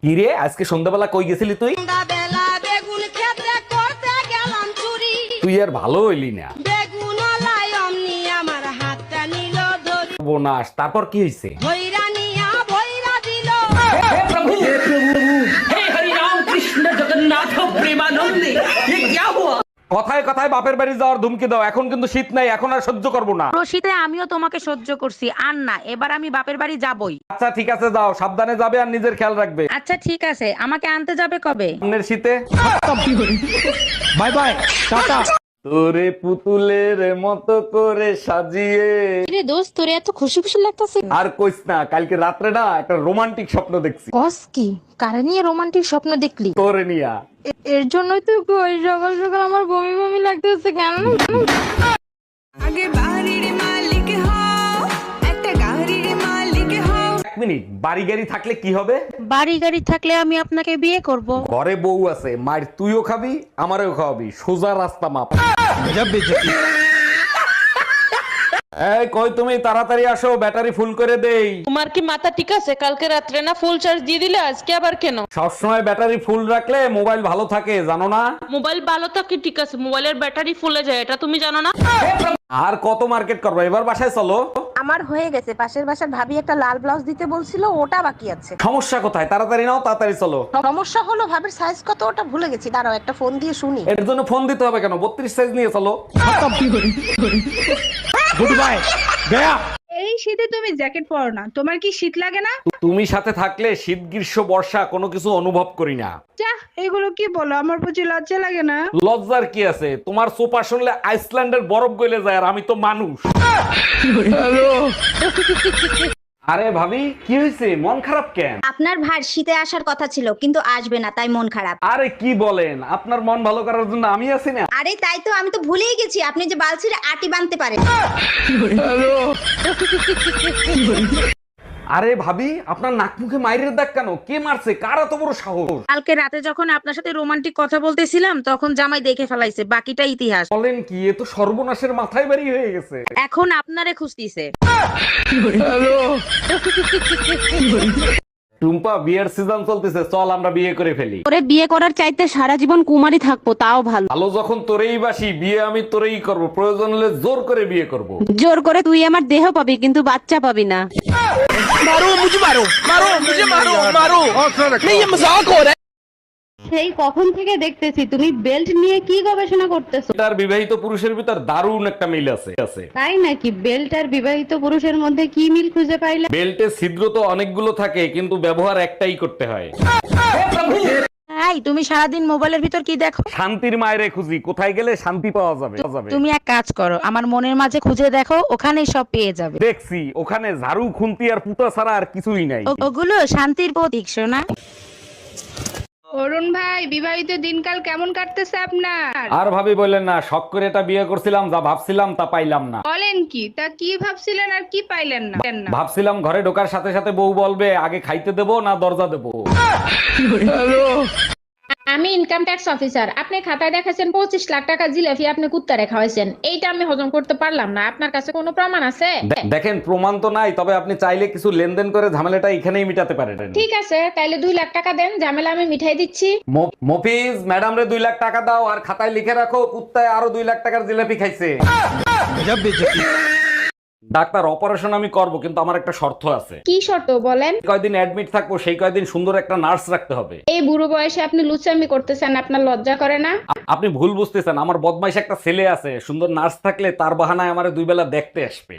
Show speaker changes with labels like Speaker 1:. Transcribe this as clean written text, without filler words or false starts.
Speaker 1: কিরে আজকে সন্ধ্যাবেলা কই গেছিলি তুই?
Speaker 2: বেলা বেগুন ক্ষেত্রে করতে গেলাম চুরি,
Speaker 1: তুই আর ভালো হইলি না।
Speaker 2: বেগুন লাই অমনি আমার হাতটা নিল ধরি,
Speaker 1: বোনাস তারপর কি হইছে?
Speaker 2: ভৈরা নিয়া ভৈরা দিল।
Speaker 1: কথায় কথায় বাপের বাড়ি যাওয়ার ধুমকি দাও। এখন কিন্তু শীত নাই, এখন আর সহ্য করবো না।
Speaker 3: শীতে আমিও তোমাকে সহ্য করছি, আর না, এবার আমি বাপের বাড়ি যাবই।
Speaker 1: আচ্ছা ঠিক আছে যাও, সাবধানে যাবে আর নিজের খেয়াল রাখবে।
Speaker 3: আচ্ছা ঠিক আছে, আমাকে আনতে যাবে কবে?
Speaker 1: সামনের শীতে।
Speaker 4: Bye bye, tata.
Speaker 1: তোরে পুতুলের মতো করে সাজিয়ে।
Speaker 5: রে দোস্ত, তোরে এত খুশি খুশি লাগতাছে?
Speaker 1: আর কইস না, কালকে রাত্রে না একটা রোমান্টিক স্বপ্ন দেখছি।
Speaker 5: কস কি? কারে নিয়ে রোমান্টিক স্বপ্ন দেখলি?
Speaker 1: তোরে নিয়া।
Speaker 5: এর জন্যই তো কই সকাল সকাল আমার বমি বমি লাগতেছে কেন?
Speaker 2: আগে বাড়ির মালিক হও, একটা গাড়ির মালিক হও।
Speaker 1: এক মিনিট, বাড়ি গাড়ি থাকলে কি হবে?
Speaker 3: বাড়ি গাড়ি থাকলে আমি আপনাকে বিয়ে করব।
Speaker 1: ঘরে বউ আছে, মায়ের তুইও খাবি আমারও খাওয়াবি, সোজা রাস্তা মাপ। এই কই তুমি, তাড়াতাড়ি আসো, ব্যাটারি ফুল করে দেই।
Speaker 6: তোমার কি মাথা ঠিক আছে? কালকে রাত্রে না ফুল চার্জ দিয়ে দিলে, আজকে আবার কেন?
Speaker 1: সবসময় ব্যাটারি ফুল রাখলে মোবাইল ভালো থাকে, জানো না?
Speaker 6: মোবাইল ভালো থাকে ঠিক আছে, মোবাইলের ব্যাটারি ফুলে যায়, এটা তুমি জানো না?
Speaker 1: আর কত মার্কেট করবো, এবার বাসায় চলো।
Speaker 7: আমার হয়ে গেছে, পাশের বাসার ভাবি একটা লাল ব্লাউজ দিতে বলছিল, ওটা বাকি আছে।
Speaker 1: সমস্যা কোথায়? তাড়াতাড়ি নাও, তাড়াতাড়ি চলো।
Speaker 7: সমস্যা হলো ভাবির সাইজ কত ওটা ভুলে গেছি, দাঁড়াও একটা ফোন দিয়ে শুনি।
Speaker 1: এর জন্য ফোন দিতে হবে কেন? 32 সাইজ নিয়ে চলো।
Speaker 4: Good bye, Gaya.
Speaker 8: এই শীতে তুমি জ্যাকেট পরো না, তোমার কি শীত লাগে না?
Speaker 1: তুমি সাথে থাকলে শীত গ্রীষ্ম বর্ষা কোনো কিছু অনুভব করি না।
Speaker 8: যাহ, এগুলো কি বলো, আমার প্রচুর লজ্জা লাগে না?
Speaker 1: লজ্জার কি আছে? তোমার সোপা শুনলে আইসল্যান্ডের বরফ গলে যায়, আর আমি তো মানুষ। আরে ভাবি কি হয়েছে, মন খারাপ কেন?
Speaker 9: আপনার ভাই শীতে আসার কথা ছিল কিন্তু আসবে না, তাই মন খারাপ।
Speaker 1: আরে কি বলেন, আপনার মন ভালো করার জন্য আমি আছি না।
Speaker 9: আরে তাই তো, আমি তো ভুলেই গেছি আপনি যে বালছিরে আটি বানতে পারেন।
Speaker 1: আরে ভাবি, আপনার নাক মুখে মাইরের দাগ কেন? কে মারছে? কার এত বড় সাহস?
Speaker 3: কালকে রাতে যখন আপনার সাথে রোমান্টিক কথা বলতেছিলাম, তখন জামাই দেখে ফেলাইছে, বাকিটা ইতিহাস।
Speaker 1: বলেন কি, এ তো সর্বনাশের মাথায় বাড়ি হয়ে গেছে।
Speaker 3: এখন আপনারে খুঁজতিছে।
Speaker 1: টুম্পা, বিয়ের সিজন চলতেছে, চল আমরা বিয়ে করে ফেলি।
Speaker 5: ওরে বিয়ে করার চাইতে সারা জীবন কুমারী থাকবো তাও ভালো।
Speaker 1: ভালো যখন তোরেই বাসি, বিয়ে আমি তোরেই করব, প্রয়োজন হলে জোর করে বিয়ে করব।
Speaker 5: জোর করে তুই আমার দেহ পাবি কিন্তু বাচ্চা পাবি না। সেই কখন থেকে দেখতেছি তুমি বেল্ট নিয়ে কি গবেষণা করতেছো?
Speaker 1: তার বিবাহিত পুরুষের ভিতর দারুণ একটা মিল আছে।
Speaker 5: তাই নাকি? বেল্ট আর বিবাহিত পুরুষের মধ্যে কি মিল খুঁজে পাইলে?
Speaker 1: বেল্টে ছিদ্র তো অনেকগুলো থাকে, কিন্তু ব্যবহার একটাই করতে হয়।
Speaker 3: এই তুমি সারাদিন মোবাইলের ভিতর কি দেখো?
Speaker 1: শান্তির মায়েরে খুঁজি, কোথায় গেলে শান্তি পাওয়া যাবে।
Speaker 3: তুমি এক কাজ করো, আমার মনের মাঝে খুঁজে দেখো, ওখানেই সব পেয়ে যাবে।
Speaker 1: দেখছি, ওখানে ঝাড়ু খুন্তি আর পুতা ছাড়া আর কিছুই নাই।
Speaker 3: ওগুলো শান্তির প্রতীক, শোনা।
Speaker 8: অরুণ ভাই, বিবাহিত দিনকাল কেমন কাটতেছে আপনার?
Speaker 1: আর ভাবি বললেন না, শখ করে এটা বিয়ে করছিলাম, যা ভাবছিলাম তা পাইলাম না।
Speaker 8: বলেন কি? তা কি ভাবছিলেন আর কি পাইলেন না?
Speaker 1: ভাবছিলাম ঘরে ঢোকার সাথে সাথে বউ বলবে আগে খাইতে দেবো না দরজা দেবো।
Speaker 5: আমি ইনকাম ট্যাক্স অফিসার, আপনি খাতায় দেখাছেন 25 লাখ টাকা জিলাপি আপনি কুত্তারে খাওয়াইছেন, এইটা আমি হজম করতে পারলাম না। আপনার কাছে কোনো প্রমাণ আছে?
Speaker 1: দেখেন, প্রমাণ তো নাই, তবে আপনি চাইলে কিছু লেনদেন করে ঝামেলাটা এখানেই মিটাতে পারেন।
Speaker 5: ঠিক আছে, তাইলে 2 লাখ টাকা দেন, ঝামেলা আমি মিঠাই দিচ্ছি।
Speaker 1: মফিজ, ম্যাডাম রে 2 লাখ টাকা দাও, আর খাতায় লিখে রাখো কুত্তায় আরো 2 লাখ টাকার জিলাপি খাইছে। ডাক্তার, অপারেশন আমি করব, কিন্তু আমার একটা শর্ত আছে।
Speaker 5: কি শর্ত বলেন?
Speaker 1: কয়দিন অ্যাডমিট থাকবো, সেই কয়দিন সুন্দর একটা নার্স রাখতে হবে।
Speaker 5: এই বুড়ো বয়সে আপনি লুচ্চামি করতেছেন, আপনার লজ্জা করে না?
Speaker 1: আপনি ভুল বুঝতেছেন, আমার বদমাইশ একটা ছেলে আছে, সুন্দর নার্স থাকলে তার বাহানায় আমারে 2 বেলা দেখতে আসবে।